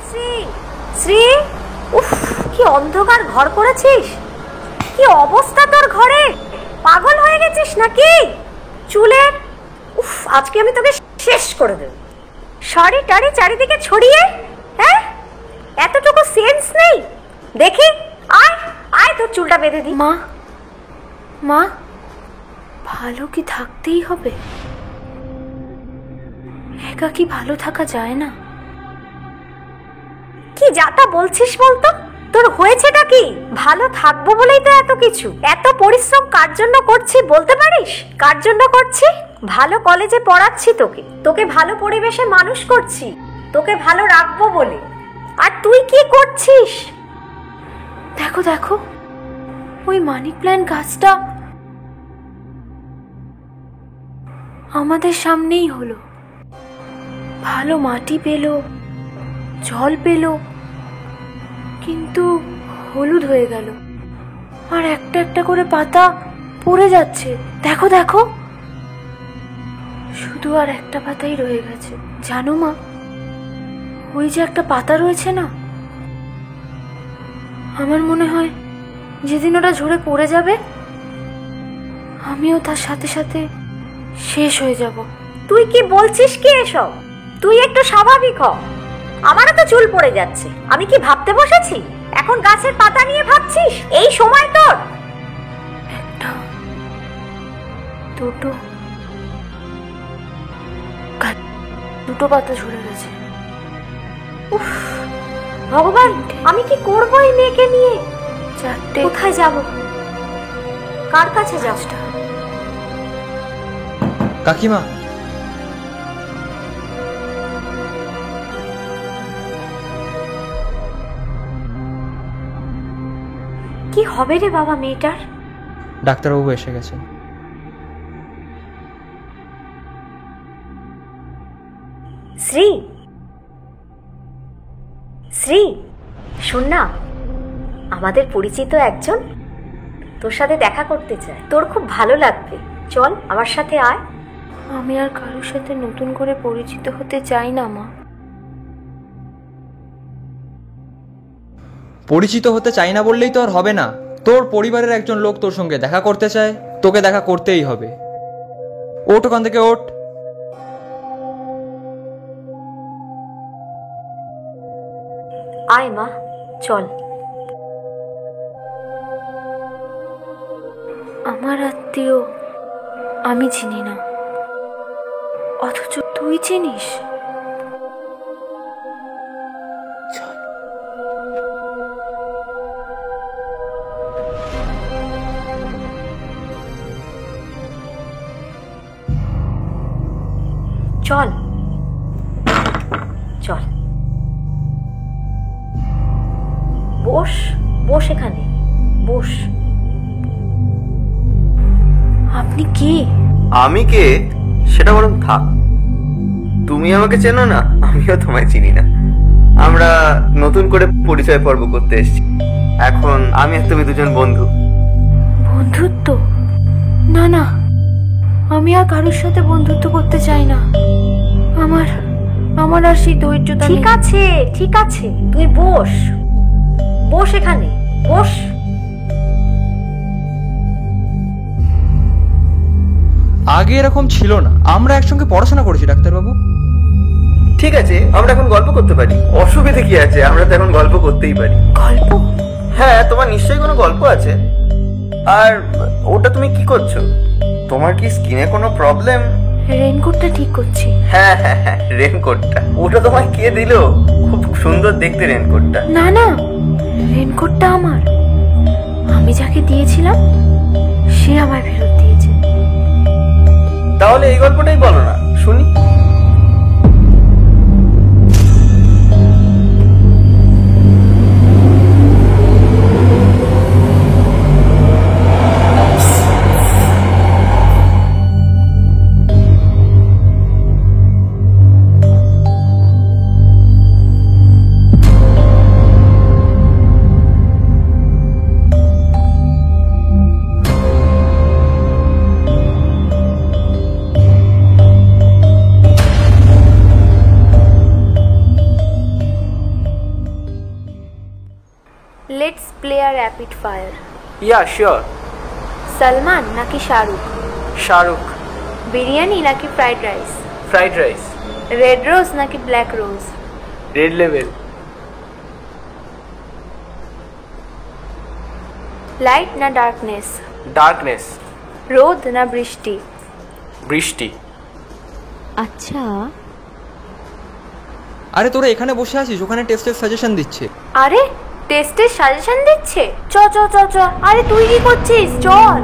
শ্রী, শ্রী, উফ, কি অন্ধকার ঘর করেছিস! কি অবস্থা তোর ঘরে! পাগল হয়ে গেছিস নাকি? চুলের, উফ, আজকে আমি তোকে শেষ করে দেব। শাড়ি টাড়ি চারিদিকে ছড়িয়ে, হ্যাঁ, এতটুকু সেন্স নেই? দেখি, আয় আয়, তোর চুলটা বেঁধে দি। মা, মা, ভালো কি থাকতেই হবে? একা কি ভালো থাকা যায় না? কি যাতা বলছিস বলতো? তোর হয়েছেটা কি? ভালো থাকবো বলেই তো এত কিছু, এত পরিশ্রম কার জন্য করছি বলতে পারিস? কার জন্য করছি? ভালো কলেজে পড়াচ্ছি তোকে, তোকে ভালো পরিবেশে মানুষ করছি, তোকে ভালো রাখবো বলে। আর তুই কি করছিস? দেখো দেখো, ওই মানি প্ল্যান্ট গাছটা আমাদের সামনেই হলো। ভালো মাটি পেল, জল পেল, কিন্তু হলুদ হয়ে গেল। আর একটা একটা করে পাতা পড়ে যাচ্ছে। দেখো দেখো, শুধু আর একটা পাতাই রয়ে গেছে। জানো মা, ওই যে একটা পাতা রয়েছে না, আমার মনে হয় যেদিন ওটা ঝরে পড়ে যাবে, আমিও তার সাথে সাথে শেষ হয়ে যাব। তুই কি বলছিস কি এসব? তুই একটু স্বাভাবিক হ। আমারও তো চুল পড়ে যাচ্ছে। আমি কি ভাবতে বসেছি? এখন গাছের পাতা নিয়ে ভাবছিস এই সময় তোর? একটা, দুটো পাতা ঝরে গেছে। উফ, ভগবান, আমি কি করব এই মেয়েকে নিয়ে? চারটে। কোথায় যাব? কার কাছে যাব? কাকিমা, কি হবে রে বাবা মেয়েটার? ডাক্তারবাবু এসে গেছেন। শ্রী, শ্রী, শোন না, আমাদের পরিচিত একজন তোর সাথে দেখা করতে চায়। তোর খুব ভালো লাগবে, চল আমার সাথে আয়। আমি আর কারোর সাথে নতুন করে পরিচিত হতে চাই না মা। পরিচিত হতে চাই না বললেই তো আর হবে না। তোর পরিবারের একজন লোক তোর সঙ্গে দেখা করতে চায়, তোকে দেখা করতেই হবে। ওঠ ওখান থেকে, ওঠ। আয় মা, চল। আমার আত্মীয় আমি চিনি না, অথচ তুই চিনিস। চল। চল চল, বস বস, এখানে বস। আপনি কে? আমি কে সেটা বরং থাক। তুমি আমাকে চেনো না, আমিও তোমায় চিনি না। আমরা নতুন করে পরিচয় পর্ব করতে এসেছি। এখন আমি আর তুমি দুজন বন্ধু। বন্ধুত্ব? না না, আমি আর কারোর সাথে বন্ধুত্ব করতে চাই না। আমার আর সেই ধৈর্যটা নেই। ঠিক আছে ঠিক আছে, তুই বস বস, এখানে বস। আগে এরকম ছিল না। আমরা একসঙ্গে পড়াশোনা করেছি ডাক্তারবাবু। ঠিক আছে, আমরা এখন গল্প করতে পারি, অসুবিধে কি আছে? আমরা তো এখন গল্প করতেই পারি। গল্প? হ্যাঁ, তোমার নিশ্চয়ই কোনো গল্প আছে। আর ওটা তুমি কি করছো? তোমার কি স্কিনে কোনো প্রবলেম? রেনকোটটা ঠিক করছি। হ্যাঁ হ্যাঁ হ্যাঁ, রেনকোটটা। ওটা তোমায় কে দিলো? খুব সুন্দর দেখতে রেনকোটটা। না না, রেনকোটটা আমার। আমি যাকে দিয়েছিলাম সে আমায় ফেরত দিয়েছে। তাহলে এই গল্পটাই বলো না, শুনি। A rapid fire. Yeah sure. Salman নাকি শাহরুখ? শাহরুখ। বিরিয়ানি নাকি fried rice? Fried rice. Red rose নাকি black rose? Red level. Light না ডার্কনেস? ডার্কনেস। রোদ না বৃষ্টি? বৃষ্টি। আচ্ছা, আরে তোরা এখানে বসে আছিস, ওখানে টেস্টের সাজেশন দিচ্ছে। আরে টেস্টের সাজেশন দিচ্ছে? চ চ চ চ। আরে তুই কি করছিস? চল।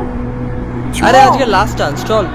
আরে আজকে লাস্ট চান্স, চল।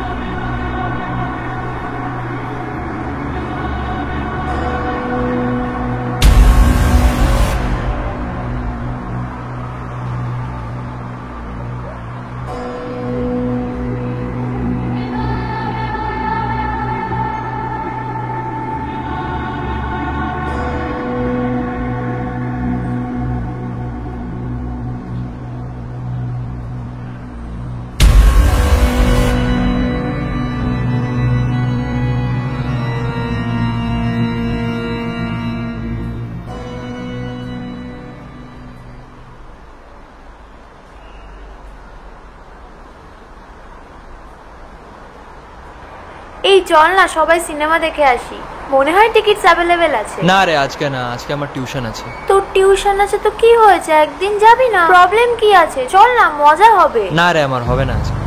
এই চল না সবাই সিনেমা দেখে আসি। মনে হয় টিকিটস অ্যাভেলেবেল আছে। না রে, আজকে না, আজকে আমার টিউশন আছে। তোর টিউশন আছে তো কি হয়েছে, একদিন যাবি না? প্রবলেম কি আছে? চল না, মজা হবে। না রে, আমার হবে না আজকে।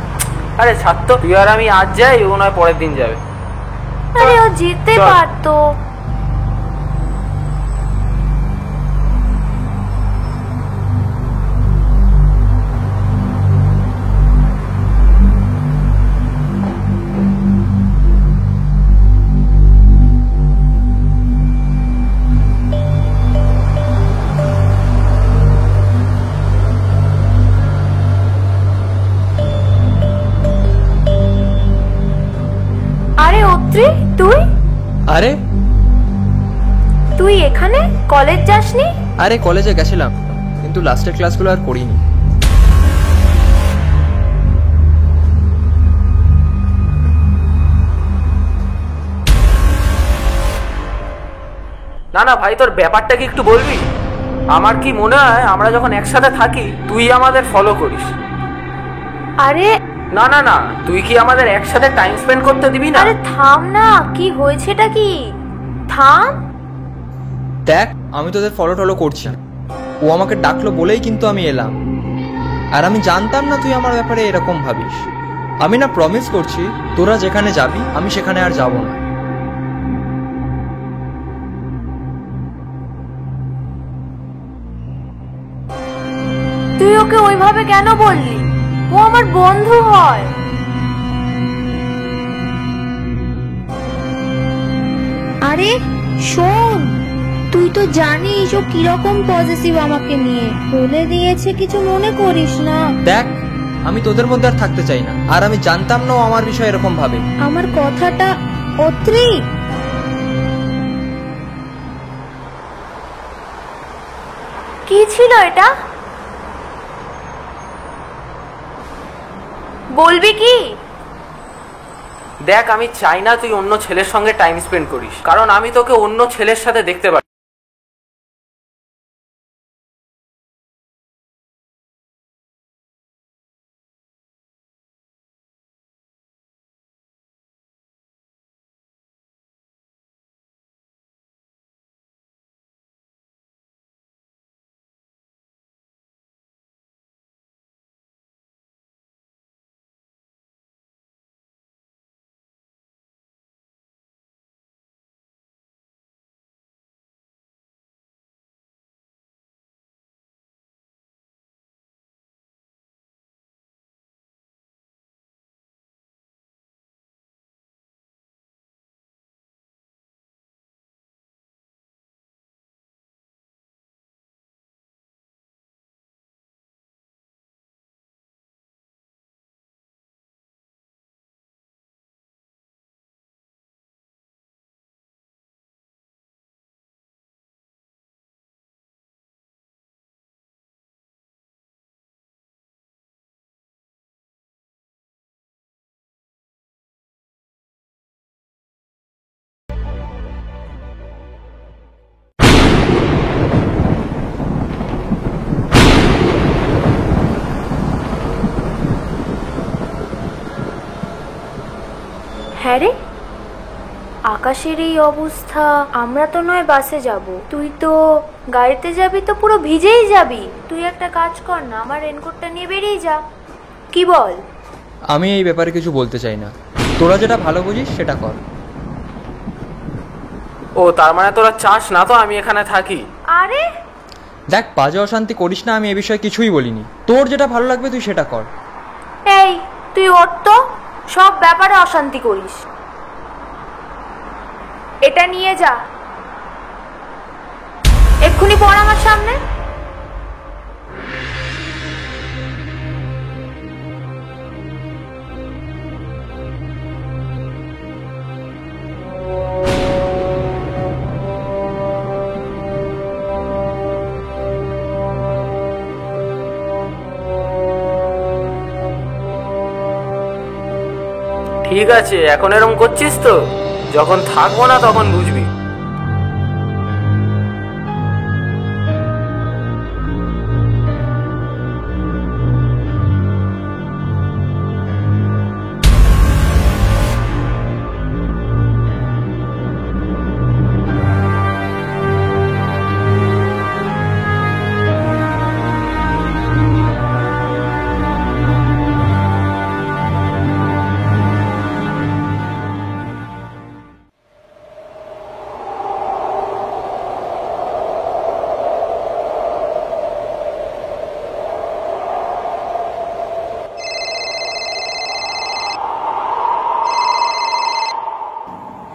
আরে ছাড় তো, তুই আর আমি আজ যাই, ও নয় পরের দিন যাবে। আরে ও যেতে চল। পারতো। আরে অত্রি, তুই আরে তুই এখানে? কলেজ যাসনি? আরে কলেজে গেছিলাম, কিন্তু লাস্টের ক্লাসগুলো আর করিনি। না না ভাই, তোর ব্যাপারটা কি একটু বলবি? আমার কি মনে হয় আমরা যখন একসাথে থাকি তুই আমাদের ফলো করিস। আরে না না না, তুই কি আমাদের একসাথে টাইম স্পেন্ড করতে দিবি না? আরে থাম না, কি হয়েছেটা কি? থাম। দেখ, আমি তোদের ফলো টলো করছি না। ও আমাকে ডাকলো বলেই কিন্তু আমি এলাম। আর আমি জানতাম না তুই আমার ব্যাপারে এরকম ভাবিস। আমি না প্রমিস করছি, তোরা যেখানে যাবি আমি সেখানে আর যাব না। তুই ওকে ওইভাবে কেন বললি? ও আমার বন্ধু হয়। আরে শোন, তুই তো জানিস ও কিরকম পজিটিভ আমাকে নিয়ে। বলে দিয়েছে, কিছু মনে করিস না। দেখ, আমি তোদের মধ্যে আর থাকতে চাই না। আর আমি জানতাম না ও আমার বিষয়ে এরকম ভাবে। আমার কথাটা অত্রি। কি ছিল এটা? বলবি কি? দেখ, আমি চাই না তুই অন্য ছেলের সঙ্গে টাইম স্পেন্ড করিস, কারণ আমি তোকে অন্য ছেলের সাথে দেখতে পারি। হ্যাঁ রে, আকাশের এই অবস্থা, আমরা তো নয় বাসে যাব, তুই তো গাড়িতে যাবি, তো পুরো ভিজেই যাবি। তুই একটা কাজ কর না, আমার রেনকোটটা নিয়ে বেরিয়ে যা, কি বল? আমি এই ব্যাপারে কিছু বলতে চাই না, তোরা যেটা ভালো বুঝিস সেটা কর। ও তার মানে তোরা চাস না তো আমি এখানে থাকি? আরে দেখ, বাজে অশান্তি করিস না, আমি এ বিষয়ে কিছুই বলিনি। তোর যেটা ভালো লাগবে তুই সেটা কর। এই তুই ওঠ তো, সব ব্যাপারে অশান্তি করিস। এটা নিয়ে যা, এক্ষুনি পড় আমার সামনে। ঠিক আছে, এখন এরকম করছিস তো, যখন থাকবো না তখন বুঝবি।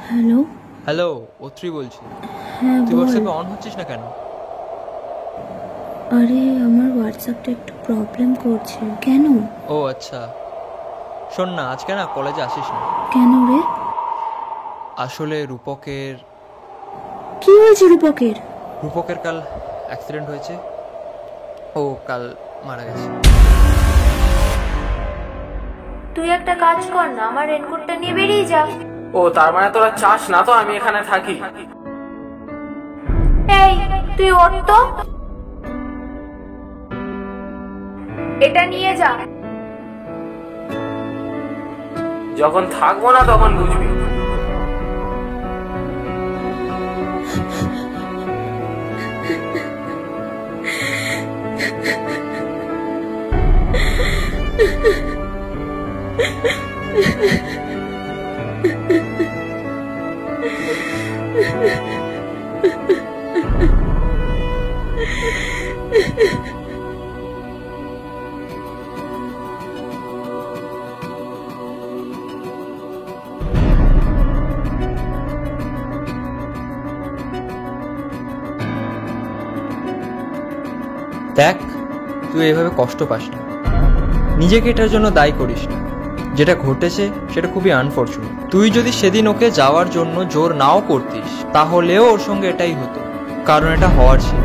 হ্যালো। হ্যালো, অত্রি বলছি। হ্যাঁ তুই বল। হোয়াটসঅ্যাপে অন হচ্ছিস না কেন? আরে আমার হোয়াটসঅ্যাপটা একটু প্রবলেম করছে। কেন? ও আচ্ছা, শোন না, আজকে না কলেজে আসিস না। কেন রে? আসলে রূপকের কি হয়েছে রূপকের? রূপকের কাল অ্যাক্সিডেন্ট হয়েছে, ও কাল মারা গেছে। তুই একটা কাজ কর না, আমার রেনকোটটা নিয়ে বেরিয়ে যা। ও তার মানে তোরা চাস না তো আমি এখানে থাকি? এই তুই ওঠ তো, এটা নিয়ে যা। যখন থাকবো না তখন বুঝবি। দেখ, তুই এভাবে কষ্ট পাস না, নিজেকে এটার জন্য দায়ী করিস না। যেটা ঘটেছে সেটা খুবই আনফরচুনেট। তুই যদি সেদিন ওকে যাওয়ার জন্য জোর নাও করতিস, তাহলেও ওর সঙ্গে এটাই হতো, কারণ এটা হওয়ার ছিল।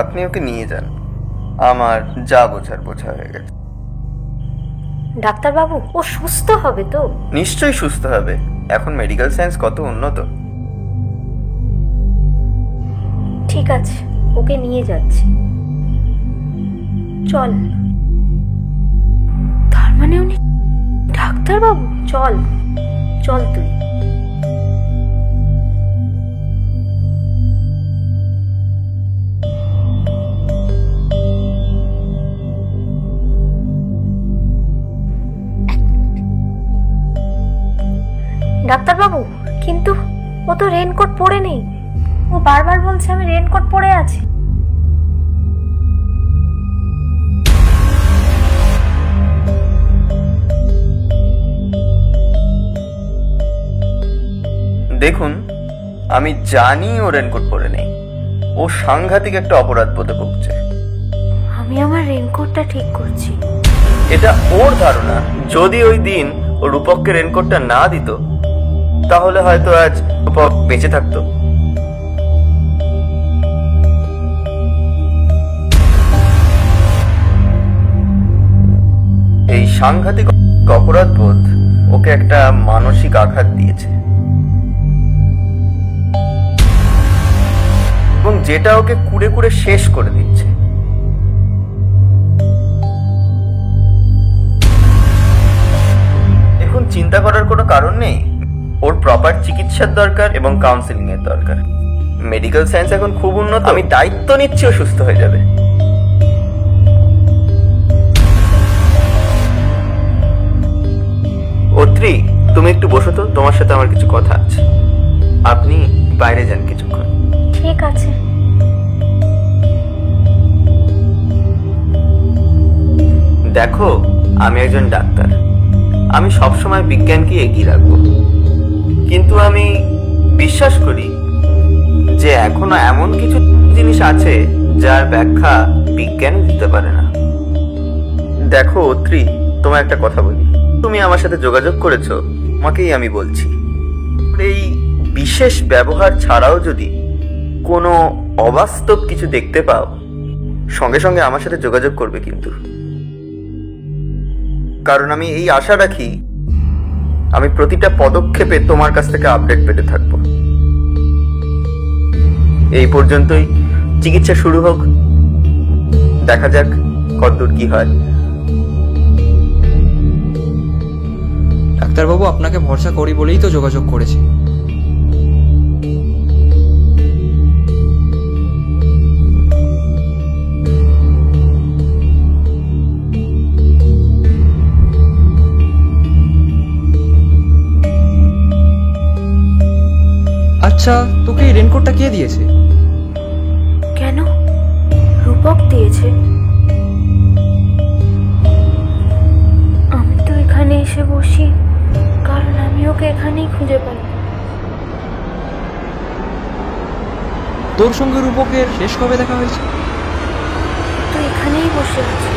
আপনি ওকে নিয়ে যান, আমার যা বোঝার বোঝা হয়ে গেছে। ডাক্তারবাবু, ও সুস্থ হবে তো? নিশ্চয়ই সুস্থ হবে, এখন মেডিকেল সায়েন্স কত উন্নত। ঠিক আছে, ওকে নিয়ে যাচ্ছি, চল। তার মানে উনি ডাক্তারবাবু? চল চল তুই। ডাক্তারবাবু, কিন্তু ও তো রেনকোট পরে নেই। ও বারবার বলছে আমি রেনকোট পরে আছি। দেখুন, আমি জানি ও রেনকোট পরে নেই, ও সাংঘাতিক একটা অপরাধ বোধে ভুগছে। আমি আমার রেনকোটটা ঠিক করছি। এটা ওর ধারণা, যদি ওই দিন ও রূপককে রেনকোটটা না দিত তাহলে হয়তো আজ রূপক বেঁচে থাকতো। এই সাংঘাতিক অপরাধ বোধ ওকে একটা মানসিক আঘাত দিয়েছে, এবং যেটা ওকে কুড়ে কুড়ে শেষ করে দিচ্ছে। এখন চিন্তা করার কোনো কারণ নেই, ওর প্রপার চিকিৎসার দরকার এবং কাউন্সিলিং এর দরকার। মেডিকেল সায়েন্স এখন খুব উন্নত, আমি দায়িত্ব নিচ্ছি ও সুস্থ হয়ে যাবে। অত্রি, তুমি একটু বসো তো, তোমার সাথে আমার কিছু কথা আছে। আপনি বাইরে যান কিছুক্ষণ। ঠিক আছে। দেখো, আমি একজন ডাক্তার, আমি সবসময় বিজ্ঞানকে এগিয়ে রাখবো, কিন্তু আমি বিশ্বাস করি যে এখনো এমন কিছু জিনিস আছে যার ব্যাখ্যা বিজ্ঞান দিতে পারে না। দেখো অত্রি, তোমার একটা কথা বলি, তুমি আমার সাথে যোগাযোগ করেছো, তোমাকেই আমি বলছি, এই বিশেষ ব্যবহার ছাড়াও যদি কোনো অবাস্তব কিছু দেখতে পাও, সঙ্গে সঙ্গে আমার সাথে যোগাযোগ করবে কিন্তু। কারণ আমি এই আশা রাখি আমি প্রতিটা পদক্ষেপে তোমার কাছ থেকে আপডেট পেতে থাকবো। এই পর্যন্তই, চিকিৎসা শুরু হোক, দেখা যাক কতদূর কি হয়। ডাক্তারবাবু, আপনাকে ভরসা করি বলেই তো যোগাযোগ করেছি। আচ্ছা, তোকে এই রেনকোটটা কে দিয়েছে? কেন? রূপক দিয়েছে। আমি তো এখানে এসে বসি কারণ আমি ওকে এখানেই খুঁজে পাই। তোর সঙ্গে রূপকের শেষ কবে দেখা হয়েছে? তো এখানেই বসে আছে।